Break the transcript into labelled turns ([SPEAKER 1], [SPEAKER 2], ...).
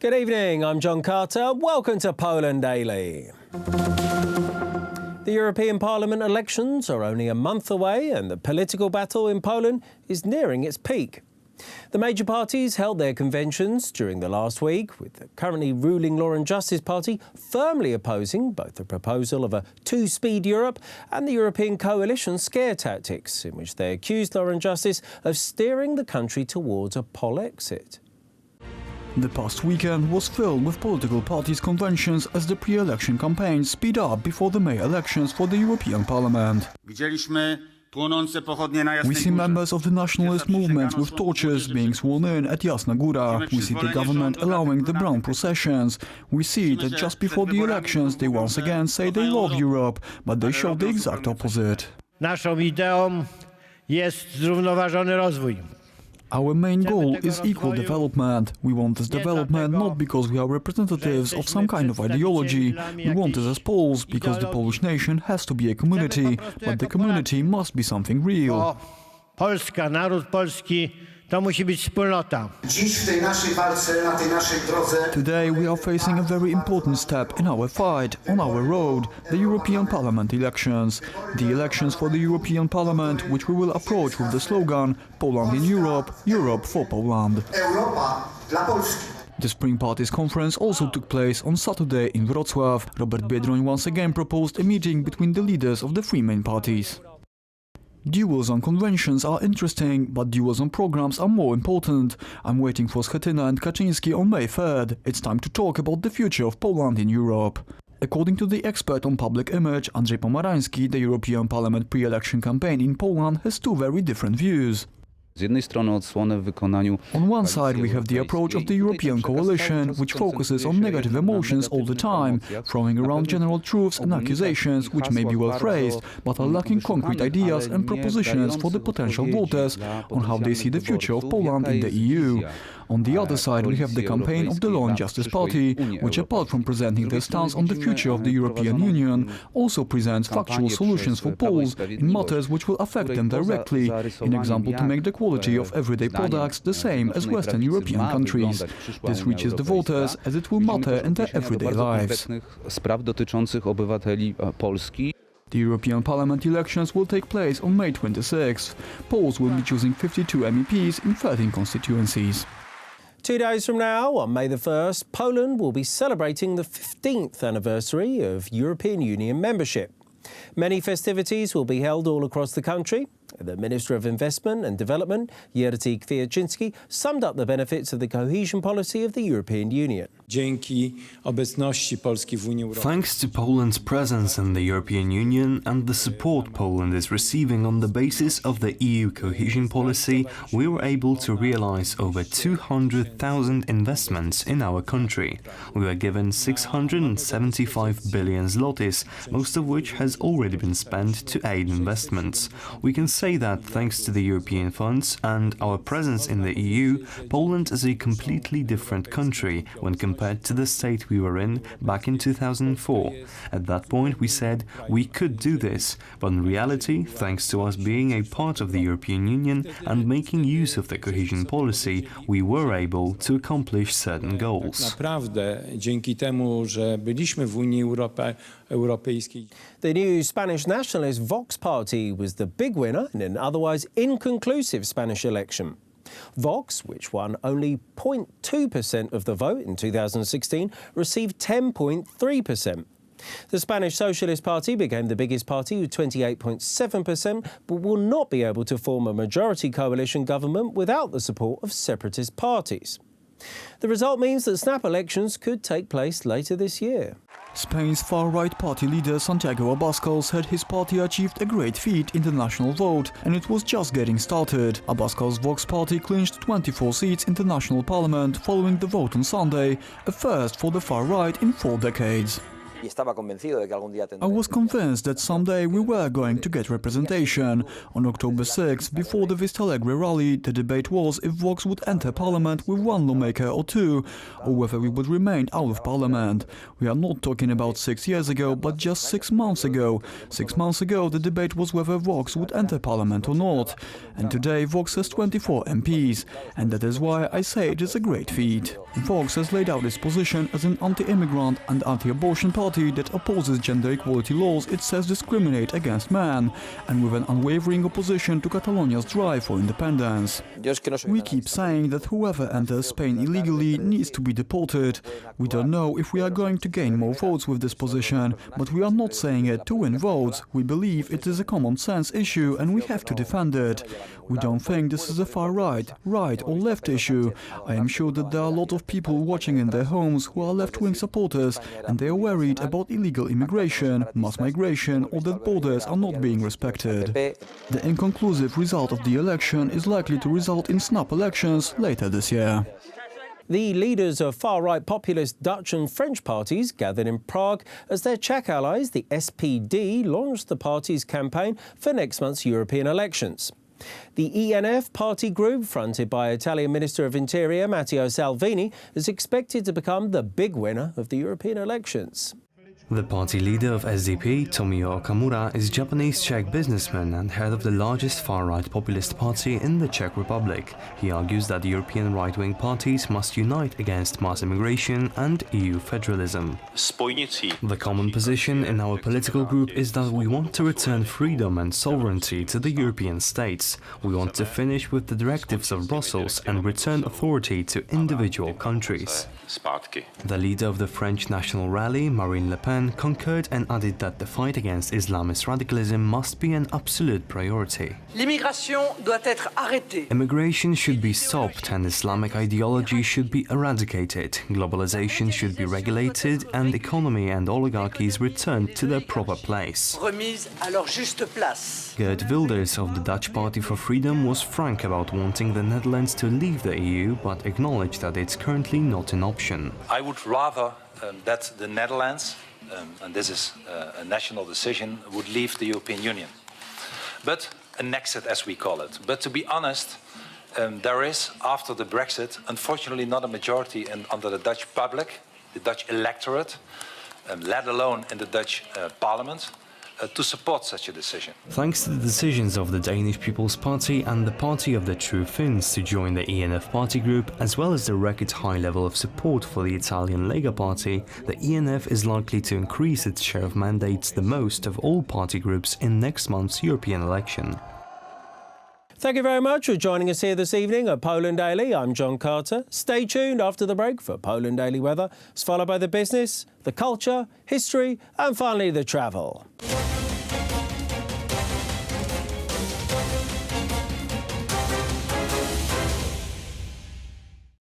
[SPEAKER 1] Good evening, I'm John Carter. Welcome to Poland Daily. The European Parliament elections are only a month away and the political battle in Poland is nearing its peak. The major parties held their conventions during the last week, with the currently ruling Law and Justice Party firmly opposing both the proposal of a two-speed Europe and the European coalition scare tactics, in which they accused Law and Justice of steering the country towards a Polexit.
[SPEAKER 2] The past weekend was filled with political parties' conventions as the pre-election campaign speed up before the May elections for the European Parliament. We see members of the nationalist movement with torches being sworn in at Jasna Góra. We see the government allowing the brown processions. We see that just before the elections they once again say they love Europe, but they show the exact opposite.
[SPEAKER 3] Naszą ideą jest zrównoważony rozwój.
[SPEAKER 2] Our main goal is equal development. We want this development not because we are representatives of some kind of ideology. We want this as Poles because the Polish nation has to be a community, but the community must be something real.
[SPEAKER 3] Polska, naród polski, to musi być wspólnota.
[SPEAKER 2] Today we are facing a very important step in our fight, on our road, the European Parliament elections. The elections for the European Parliament, which we will approach with the slogan Poland in Europe, Europe for Poland. The Spring Parties Conference also took place on Saturday in Wrocław. Robert Biedroń once again proposed a meeting between the leaders of the three main parties. Duels on conventions are interesting, but duels on programs are more important. I'm waiting for Schetyna and Kaczyński on May 3rd. It's time to talk about the future of Poland in Europe. According to the expert on public image, Andrzej Pomarański, the European Parliament pre-election campaign in Poland has two very different views. On one side we have the approach of the European coalition, which focuses on negative emotions all the time, throwing around general truths and accusations which may be well phrased, but are lacking concrete ideas and propositions for the potential voters on how they see the future of Poland in the EU. On the other side we have the campaign of the Law and Justice Party, which apart from presenting their stance on the future of the European Union, also presents factual solutions for Poles in matters which will affect them directly, in example to make the quality of everyday products the same as Western European countries. This reaches the voters as it will matter in their everyday lives. The European Parliament elections will take place on May 26th. Poles will be choosing 52 MEPs in 13 constituencies.
[SPEAKER 1] 2 days from now, on May the 1st, Poland will be celebrating the 15th anniversary of European Union membership. Many festivities will be held all across the country. The Minister of Investment and Development, Jerzy Kwieciński, summed up the benefits of the cohesion policy of the European Union.
[SPEAKER 4] Thanks to Poland's presence in the European Union and the support Poland is receiving on the basis of the EU cohesion policy, we were able to realize over 200,000 investments in our country. We were given 675 billion zlotys, most of which has already been spent to aid investments. We can say that thanks to the European funds and our presence in the EU, Poland is a completely different country when compared to the state we were in back in 2004. At that point we said we could do this, but in reality, thanks to us being a part of the European Union and making use of the cohesion policy, we were able to accomplish certain goals.
[SPEAKER 1] The new Spanish nationalist Vox Party was the big winner in an otherwise inconclusive Spanish election. Vox, which won only 0.2% of the vote in 2016, received 10.3%. The Spanish Socialist Party became the biggest party with 28.7%, but will not be able to form a majority coalition government without the support of separatist parties. The result means that snap elections could take place later this year.
[SPEAKER 2] Spain's far-right party leader Santiago Abascal said his party achieved a great feat in the national vote, and it was just getting started. Abascal's Vox Party clinched 24 seats in the national parliament following the vote on Sunday, a first for the far-right in 4 decades. I was convinced that someday we were going to get representation. On October 6, before the Vista Alegre rally, the debate was if Vox would enter parliament with one lawmaker or two, or whether we would remain out of parliament. We are not talking about 6 years ago, but just 6 months ago. 6 months ago, the debate was whether Vox would enter parliament or not. And today, Vox has 24 MPs. And that is why I say it is a great feat. Vox has laid out its position as an anti-immigrant and anti-abortion party that opposes gender equality laws it says discriminate against men, and with an unwavering opposition to Catalonia's drive for independence. We keep saying that whoever enters Spain illegally needs to be deported. We don't know if we are going to gain more votes with this position, but we are not saying it to win votes. We believe it is a common sense issue and we have to defend it. We don't think this is a far right or left issue. I am sure that there are a lot of people watching in their homes who are left-wing supporters, and they are worried about illegal immigration, mass migration, or that borders are not being respected. The inconclusive result of the election is likely to result in snap elections later this year.
[SPEAKER 1] The leaders of far-right populist Dutch and French parties gathered in Prague as their Czech allies, the SPD, launched the party's campaign for next month's European elections. The ENF party group, fronted by Italian Minister of Interior Matteo Salvini, is expected to become the big winner of the European elections.
[SPEAKER 4] The party leader of SDP, Tomio Okamura, is Japanese-Czech businessman and head of the largest far-right populist party in the Czech Republic. He argues that European right-wing parties must unite against mass immigration and EU federalism. The common position in our political group is that we want to return freedom and sovereignty to the European states. We want to finish with the directives of Brussels and return authority to individual countries. The leader of the French National Rally, Marine Le Pen, concurred and added that the fight against Islamist radicalism must be an absolute priority. Immigration should be stopped and Islamic ideology should be eradicated. Globalization should be regulated and economy and oligarchies returned to their proper place. Geert Wilders of the Dutch Party for Freedom was frank about wanting the Netherlands to leave the EU, but acknowledged that it's currently not an option.
[SPEAKER 5] I would rather that the Netherlands, and this is a national decision, would leave the European Union. But an exit, as we call it. But to be honest, there is, after the Brexit, unfortunately not a majority under the Dutch public, the Dutch electorate, let alone in the Dutch parliament, to support such a decision.
[SPEAKER 4] Thanks to the decisions of the Danish People's Party and the Party of the True Finns to join the ENF party group, as well as the record high level of support for the Italian Lega Party, the ENF is likely to increase its share of mandates the most of all party groups in next month's European election.
[SPEAKER 1] Thank you very much for joining us here this evening at Poland Daily. I'm John Carter. Stay tuned after the break for Poland Daily Weather. It's followed by the business, the culture, history and finally the travel.